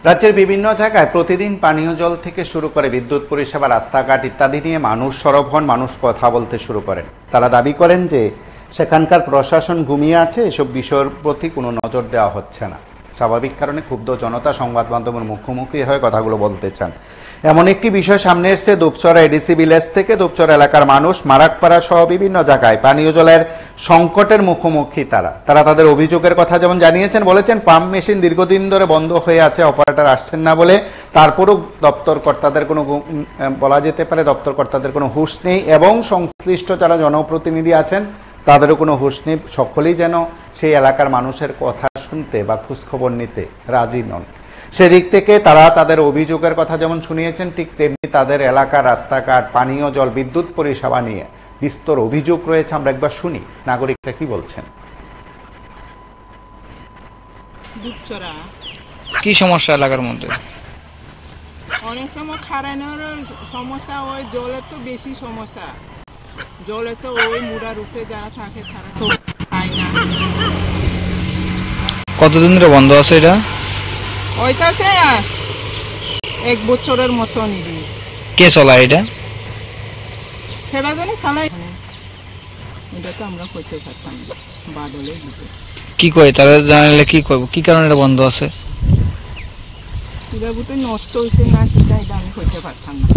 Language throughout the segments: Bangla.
রাজ্যের বিভিন্ন জায়গায় প্রতিদিন পানীয় জল থেকে শুরু করে বিদ্যুৎ পরিষেবা, রাস্তাঘাট ইত্যাদি নিয়ে মানুষ সরব হন, মানুষ কথা বলতে শুরু করেন। তারা দাবি করেন যে সেখানকার প্রশাসন ঘুমিয়ে আছে, এসব বিষয়ের প্রতি কোনো নজর দেওয়া হচ্ছে না। স্বাভাবিক কারণে ক্ষুব্ধ জনতা সংবাদ মাধ্যমের মুখোমুখি হয়ে কথাগুলো বলতে চান। এমন একটি বিষয় সামনে এসেছে দুপচরা এডিসি ভিলেজ থেকে। দুপচরা এলাকার মানুষ মারাকপাড়া সহ বিভিন্ন জায়গায় পানীয় জলের সংকটের মুখোমুখি। তারা তাদের অভিযোগের কথা যেমন জানিয়েছেন, বলেছেন পাম্প মেশিন দীর্ঘদিন ধরে বন্ধ হয়ে আছে, অপারেটর আসছেন না বলে। তারপরও দপ্তর কর্তাদের কোনো বলা যেতে পারে দপ্তর কর্তাদের কোনো হুঁশ নেই, এবং সংশ্লিষ্ট যারা জনপ্রতিনিধি আছেন তাদেরও কোনো হুঁশ নেই। সকলেই যেন সেই এলাকার মানুষের কথা শুনতে বা খোঁজখবর নিতে রাজি নন। সেদিক থেকে তারা তাদের অভিযোগের কথা যেমন শুনিয়েছেন, ঠিক তেমনি তাদের এলাকার রাস্তাঘাট, পানীয় জল, বিদ্যুৎ পরিষেবা নিয়ে বিস্তর অভিযোগ রয়েছে। আমরা একবার শুনি নাগরিকরা কি বলছেন। কি সমস্যা এলাকার মধ্যে? অনেক সময় কারেন্টের সমস্যা, ওই জলের তো বেশি সমস্যা। জলে তো ওই মুড়ার উপরে যারা থাকে তারা তো পায় না। কতদিন ধরে বন্ধ আছে এটা? ওইটাছে 1 বছরের মতো নিবি। কে চালায় এটা? সেটা জানি চালায়। এটা তো আমরা করতে পারতাম না, বাদলে দিতে। কি কয় তারা? জানালে কি কইব, কি কারণে এটা বন্ধ আছে? এটা বুঝতে নষ্ট হয়েছে না সেটা এটা আমি করতে পারতাম না।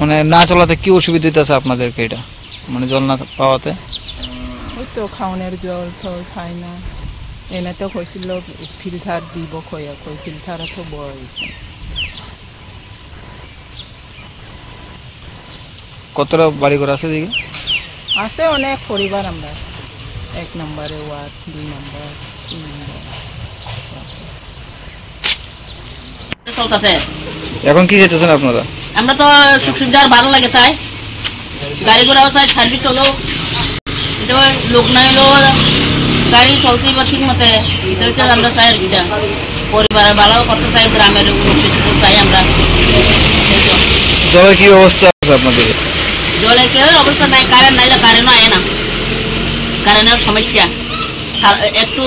মানে না চলাতে কি অসুবিধা হইতেছে আপনাদেরকে এটা, মানে জল না পাওয়াতে? ওই তো খাওয়ানোর জল টল খাই না। এনে তো হয়েছিল ফিল্টার দিব, কয়া কই ফিল্টারও তো বড় হয়েছে। কতটা বাড়ি ঘর আছে দিকে? আছে অনেক পরিবার। আমরা 1 নম্বরে ওয়ার্ড, 2 নম্বর, 3 নম্বর। এখন কি যেতেছেন আপনারা? আমরা তো সুখ সুবিধা ভালো লাগে চাই, গাড়ি ঘোড়াও চাই, সার্ভিস হলো, লোক নাই হলো গাড়ি চলতে বা ঠিক মতে। এটা হচ্ছে আমরা চাই আর কিটা, পরিবারের ভালো করতে চাই, গ্রামের উন্নতি চাই আমরা। জলের কি অবস্থা আছে আপনাদের? জলে কেউ অবস্থা নাই, কারেন্ট নাইলে কারেন্টও আয় না, কারেন্টের সমস্যা। একটু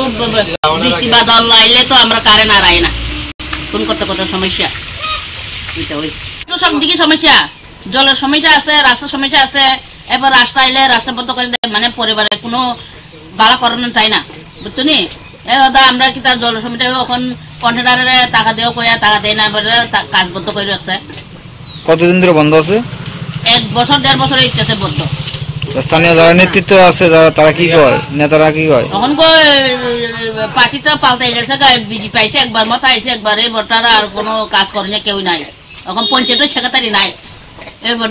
বৃষ্টি বাদল আইলে তো আমরা কারেন্ট আর আয় না, ফোন করতে কত সমস্যা। সব দিকে সমস্যা, জলের সমস্যা আছে, রাস্তার সমস্যা আছে। এবার রাস্তা আইলে রাস্তা বন্ধ করে দেয়, মানে পরিবারে কোনো ভাড়া করানো চাই না, বুঝছো নি? আমরা কি তার জলের সমস্যা এখন কন্ট্রাক্টরে টাকা দেওয়া কয়া টাকা দেয় না, কাজ বন্ধ করে রাখছে। কতদিন ধরে বন্ধ আছে? 1 বছর 1.5 বছর ইত্যাদি বন্ধ। স্থানীয় যারা নেতৃত্ব আছে তারা কি কয়, নেতারা কি কয়? এখন পার্টিটা পাল্টাই গেছে, বিজেপি পাইছে একবার, মত আইছে একবার, এই ভোটারা আর কোনো কাজ করে না, কেউ নাই। এখন পঞ্চায়েতের সেক্রেটারি নাই, এরপর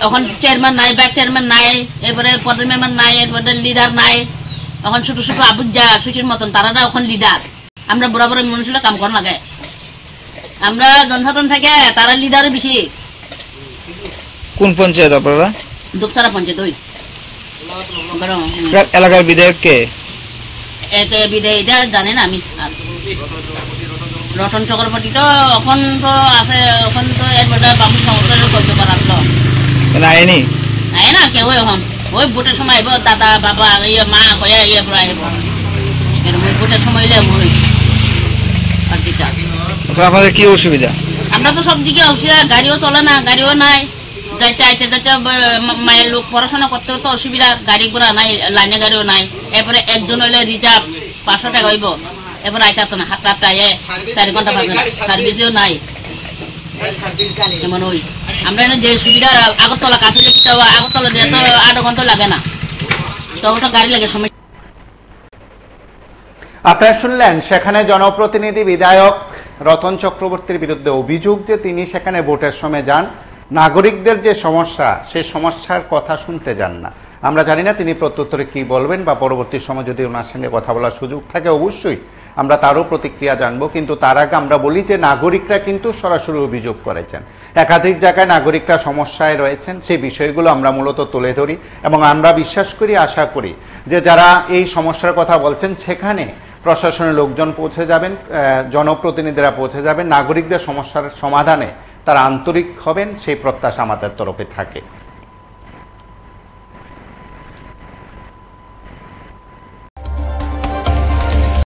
এখন চেয়ারম্যান নাই, ব্যাক চেয়ারম্যান নাই, এরপরে পদের মেম্বার নাই, এরপরে লিডার নাই। এখন ছোট ছোট আবুজা সুচির মতন তারা এখন লিডার। আমরা বরাবর মানুষগুলো কাম করা লাগে, আমরা জনসাধারণ থেকে তারা লিডারে বেশি। কোন পঞ্চায়েত আপনারা? দুপচারা পঞ্চায়েত। ওই এলাকার বিধায়ক কে? বিধায়কটা জানেন আমি। রতন চক্রবর্তী তো এখন তো আছে, এখন তো এরপর বাবু সংস্কারের কার্যকর আসলো আইনি আয় না কেউ। এখন ওই ভোটের সময় আইব, দাদা বাবা ইয়ে মা কয়া ইয়ে আইব, এরকম ভোটের সময় এলে আর দিটা। আপনাদের কি অসুবিধা? আমরা তো সব দিকে অসুবিধা, গাড়িও চলে না, গাড়িও নাই, যাইতে আইতে যাইতে মায়ের লোক পড়াশোনা করতেও তো অসুবিধা, গাড়ি ঘোড়া নাই, লাইনে গাড়িও নাই। এরপরে একজন হইলে রিজার্ভ 500 টাকা হইব, এরপরে আইতে না, হাত রাত আয়ে 4 ঘন্টা 5 ঘন্টা, সার্ভিসেও নাই। এমন ওই আমরা যে সুবিধা আগরতলা কাছে আগরতলা দিয়ে তো 8 ঘন্টা লাগে না, তো ওটা গাড়ি লাগে সমস্যা। আপনারা শুনলেন সেখানে জনপ্রতিনিধি বিধায়ক রতন চক্রবর্তীর বিরুদ্ধে অভিযোগ যে তিনি সেখানে ভোটের সময় যান, নাগরিকদের যে সমস্যা সেই সমস্যার কথা শুনতে যান না। আমরা জানি না তিনি প্রত্যুত্তরে কি বলবেন, বা পরবর্তী সময় যদি ওনার সঙ্গে কথা বলার সুযোগ থাকে অবশ্যই আমরা তারও প্রতিক্রিয়া জানবো। কিন্তু তার আগে আমরা বলি যে নাগরিকরা কিন্তু সরাসরি অভিযোগ করেছেন, একাধিক জায়গায় নাগরিকরা সমস্যায় রয়েছেন, সেই বিষয়গুলো আমরা মূলত তুলে ধরি। এবং আমরা বিশ্বাস করি, আশা করি যে যারা এই সমস্যার কথা বলছেন সেখানে প্রশাসনের লোকজন পৌঁছে যাবেন, জনপ্রতিনিধিরা পৌঁছে যাবেন, নাগরিকদের সমস্যার সমাধানে তারা আন্তরিক হবেন, সেই প্রত্যাশা আমাদের তরফে থাকে।